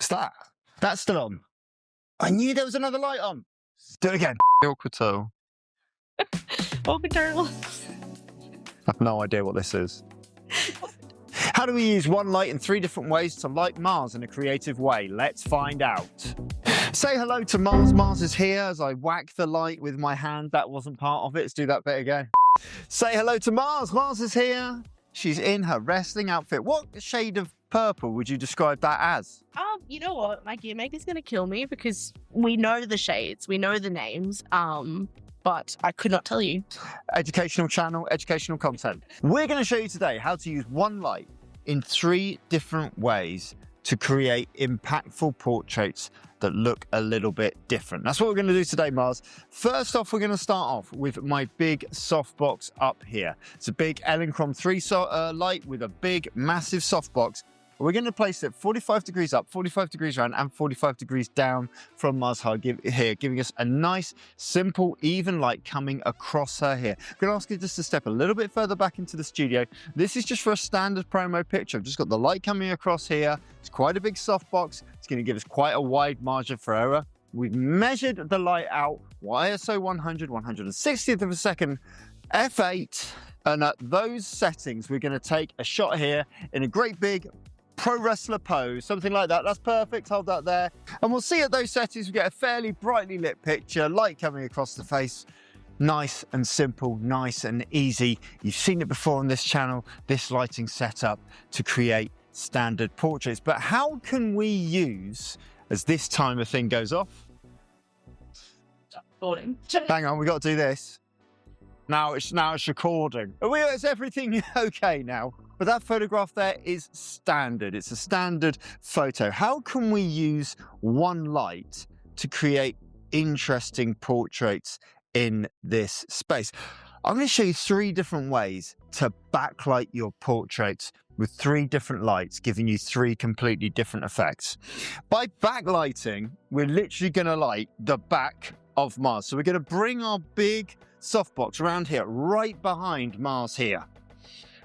What's that? That's still on. I knew there was another light on. Do it again. Ilquito. I have no idea what this is. How do we use one light in 3 different ways to light Mars in a creative way? Let's find out. Say hello to Mars. Mars is here as I whack the light with my hand. That wasn't part of it. Let's do that bit again. Say hello to Mars. Mars is here. She's in her wrestling outfit. What shade of purple would you describe that as? You know what? My gear maker's gonna kill me because we know the shades, we know the names, but I could not tell you. Educational channel, educational content. We're going to show you today how to use one light in 3 different ways to create impactful portraits that look a little bit different. That's what we're going to do today, Mars. First off, we're going to start off with my big softbox up here. It's a big Elinchrom 3 light with a big, massive softbox. We're going to place it 45 degrees up, 45 degrees around, and 45 degrees down from Mars here, giving us a nice, simple, even light coming across her here. I'm going to ask you just to step a little bit further back into the studio. This is just for a standard promo picture. I've just got the light coming across here. It's quite a big softbox. It's going to give us quite a wide margin for error. We've measured the light out, ISO 100, 160th of a second, f8, and at those settings, we're going to take a shot here in a great big pro wrestler pose, something like that. That's perfect. Hold that there. And we'll see at those settings, we get a fairly brightly lit picture, light coming across the face. Nice and simple, nice and easy. You've seen it before on this channel, this lighting setup to create standard portraits. But how can we use, as this timer thing goes off? Hang on, we got to do this. Now it's recording. Is everything okay now? But that photograph there is standard. It's a standard photo. How can we use one light to create interesting portraits in this space? I'm going to show you 3 different ways to backlight your portraits with 3 different lights, giving you 3 completely different effects. By backlighting, we're literally going to light the back of Mars. So we're going to bring our big softbox around here, right behind Mars here.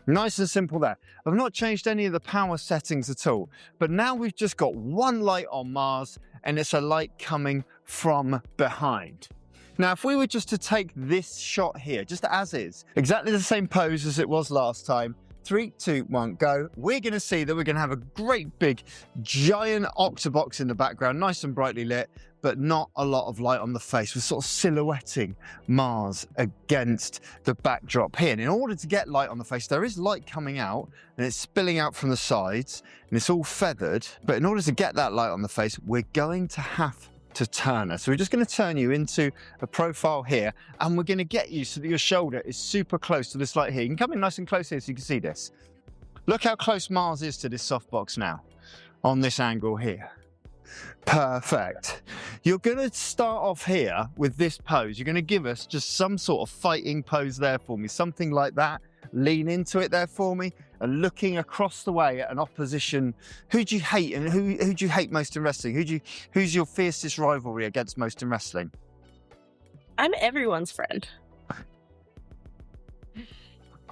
Nice and simple there. I've not changed any of the power settings at all, but now we've just got one light on Mars and it's a light coming from behind. Now, if we were just to take this shot here, just as is, exactly the same pose as it was last time, 3, 2, 1, go. We're going to see that we're going to have a great big giant octabox in the background, nice and brightly lit, but not a lot of light on the face. We're sort of silhouetting Mars against the backdrop here. And in order to get light on the face, there is light coming out and it's spilling out from the sides and it's all feathered. But in order to get that light on the face, we're going to have to turn her. So we're just going to turn you into a profile here and we're going to get you so that your shoulder is super close to this light here. You can come in nice and close here so you can see this. Look how close Mars is to this softbox now on this angle here. Perfect. You're going to start off here with this pose. You're going to give us just some sort of fighting pose there for me, something like that. Lean into it there for me and looking across the way at an opposition. Who do you hate and who do you hate most in wrestling? Who's your fiercest rivalry against most in wrestling? I'm everyone's friend.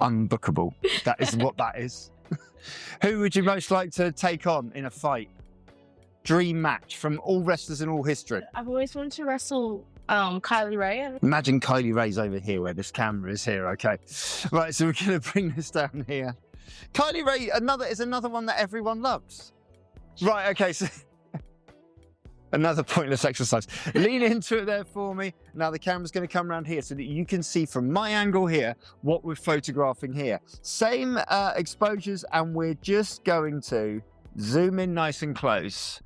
Unbookable. That is what that is. Who would you most like to take on in a fight? Dream match from all wrestlers in all history. I've always wanted to wrestle Kylie Rae. Imagine Kylie Rae's over here where this camera is here, okay. Right, so we're going to bring this down here. Kylie Rae is another one that everyone loves. Right, okay, so another pointless exercise. Lean into it there for me. Now the camera's going to come around here so that you can see from my angle here what we're photographing here. Same exposures, and we're just going to zoom in nice and close,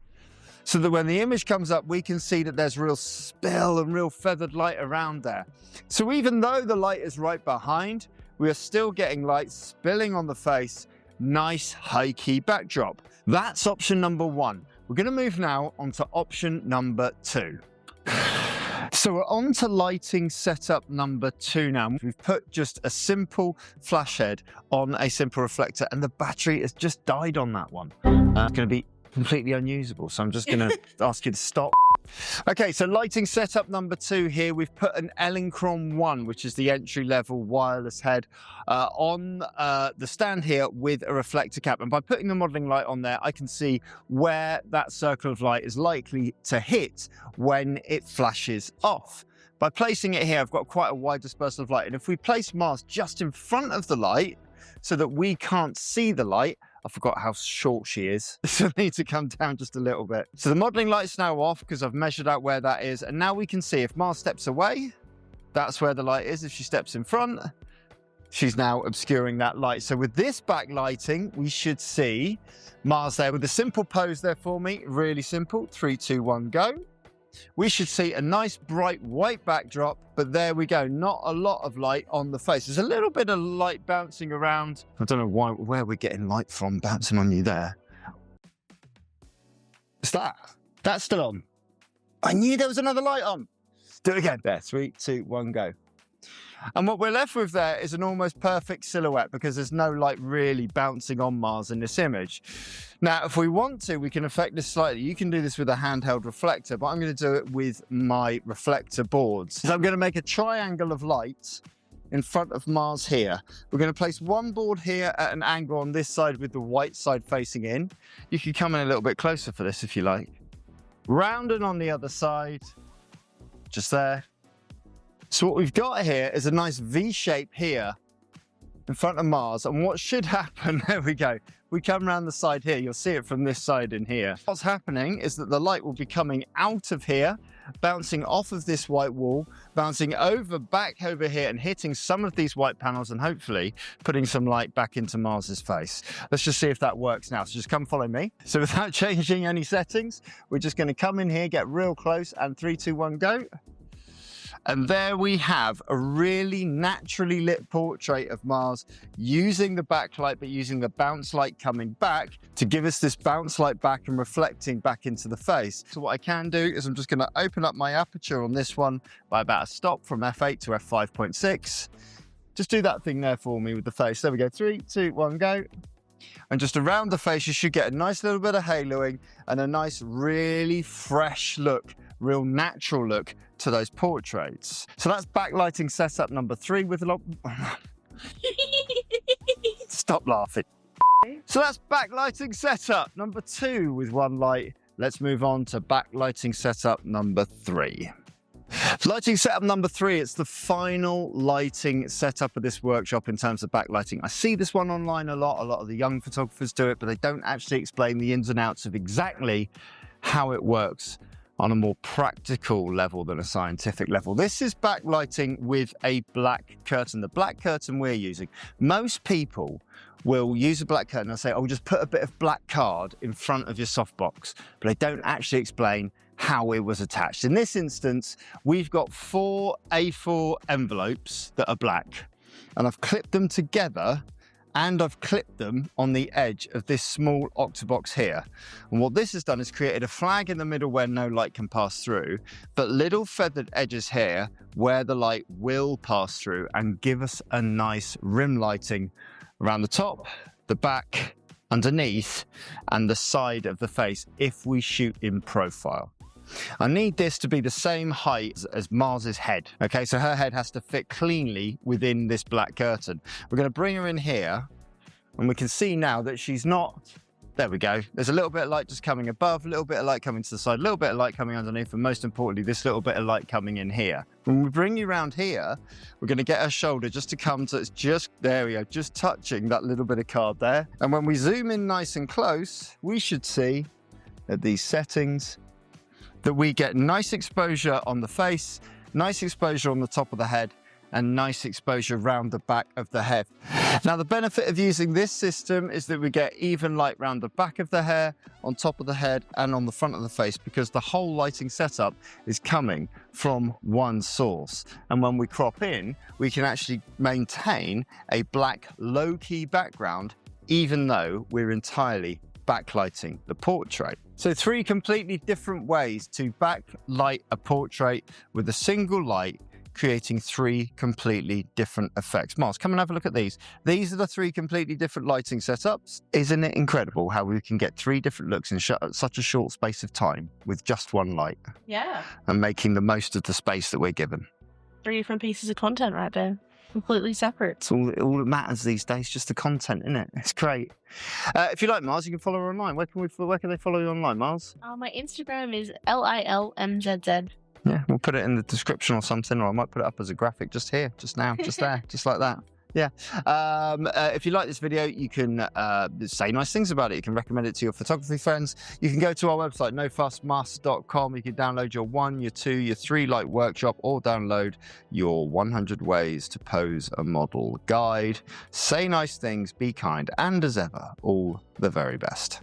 so that when the image comes up, we can see that there's real spill and real feathered light around there. So even though the light is right behind, we are still getting light spilling on the face. Nice high key backdrop. That's option number 1. We're going to move now onto option number 2. So we're on to lighting setup number 2 now. We've put just a simple flash head on a simple reflector and the battery has just died on that one. It's going to be completely unusable. So I'm just going to ask you to stop Okay, so lighting setup number 2 here, we've put an Elinchron 1, which is the entry-level wireless head, on the stand here with a reflector cap. And by putting the modelling light on there, I can see where that circle of light is likely to hit when it flashes off. By placing it here, I've got quite a wide dispersal of light. And if we place Mars just in front of the light so that we can't see the light, I forgot how short she is, so I need to come down just a little bit. So the modelling light's now off because I've measured out where that is. And now we can see if Mars steps away, that's where the light is. If she steps in front, she's now obscuring that light. So with this backlighting, we should see Mars there with a simple pose there for me. Really simple. 3, 2, 1, go. We should see a nice bright white backdrop, but there we go. Not a lot of light on the face. There's a little bit of light bouncing around. I don't know where we're getting light from bouncing on you there. What's that? That's still on. I knew there was another light on. Do it again. There, 3, 2, 1, go. And what we're left with there is an almost perfect silhouette because there's no light really bouncing on Mars in this image. Now, if we want to, we can affect this slightly. You can do this with a handheld reflector, but I'm going to do it with my reflector boards. So I'm going to make a triangle of light in front of Mars here. We're going to place one board here at an angle on this side with the white side facing in. You can come in a little bit closer for this if you like. Round and on the other side, just there. So what we've got here is a nice V shape here in front of Mars. And what should happen, there we go. We come around the side here, you'll see it from this side in here. What's happening is that the light will be coming out of here, bouncing off of this white wall, bouncing back over here and hitting some of these white panels and hopefully putting some light back into Mars's face. Let's just see if that works now. So just come follow me. So without changing any settings, we're just going to come in here, get real close and 3, 2, 1, go. And there we have a really naturally lit portrait of Mars using the backlight, but using the bounce light coming back to give us this bounce light back and reflecting back into the face. So what I can do is I'm just going to open up my aperture on this one by about a stop from f8 to f5.6. Just do that thing there for me with the face. There we go. 3, 2, 1, go. And just around the face, you should get a nice little bit of haloing and a nice, really fresh look, real natural look to those portraits. So that's backlighting setup number 3 with a lot. Stop laughing. So that's backlighting setup number 2 with one light. Let's move on to backlighting setup number 3. Lighting setup number 3, it's the final lighting setup of this workshop in terms of backlighting. I see this one online a lot of the young photographers do it, but they don't actually explain the ins and outs of exactly how it works on a more practical level than a scientific level. This is backlighting with a black curtain, the black curtain we're using. Most people will use a black curtain and say, oh, just put a bit of black card in front of your softbox, but they don't actually explain how it was attached. In this instance, we've got 4 A4 envelopes that are black, and I've clipped them together and I've clipped them on the edge of this small octabox here. And what this has done is created a flag in the middle where no light can pass through, but little feathered edges here where the light will pass through and give us a nice rim lighting around the top, the back, underneath, and the side of the face if we shoot in profile. I need this to be the same height as Mars's head. Okay, so her head has to fit cleanly within this black curtain. We're going to bring her in here, and we can see now that she's not. There we go. There's a little bit of light just coming above, a little bit of light coming to the side, a little bit of light coming underneath, and most importantly, this little bit of light coming in here. When we bring you around here, we're going to get her shoulder just to come to, it's just, there we go, just touching that little bit of card there. And when we zoom in nice and close, we should see at these settings that we get nice exposure on the face, nice exposure on the top of the head, and nice exposure around the back of the head. Now, the benefit of using this system is that we get even light around the back of the hair, on top of the head, and on the front of the face, because the whole lighting setup is coming from one source. And when we crop in, we can actually maintain a black low-key background, even though we're entirely backlighting the portrait. So 3 completely different ways to backlight a portrait with a single light, creating 3 completely different effects. Mars, come and have a look at these. These are the 3 completely different lighting setups. Isn't it incredible how we can get 3 different looks in such a short space of time with just one light? Yeah. And making the most of the space that we're given. 3 different pieces of content right there. Completely separate. It's all that matters these days, just the content, isn't it? It's great. If you like Mars, you can follow her online. Where can they follow you online, Mars? My Instagram is LILMZZ. Yeah, we'll put it in the description or something, or I might put it up as a graphic just here, just now, just there, just like that. Yeah. If you like this video, you can say nice things about it. You can recommend it to your photography friends. You can go to our website, nofussmust.com. You can download your 1, your 2, your 3 light workshop, or download your 100 ways to pose a model guide. Say nice things, be kind, and as ever, all the very best.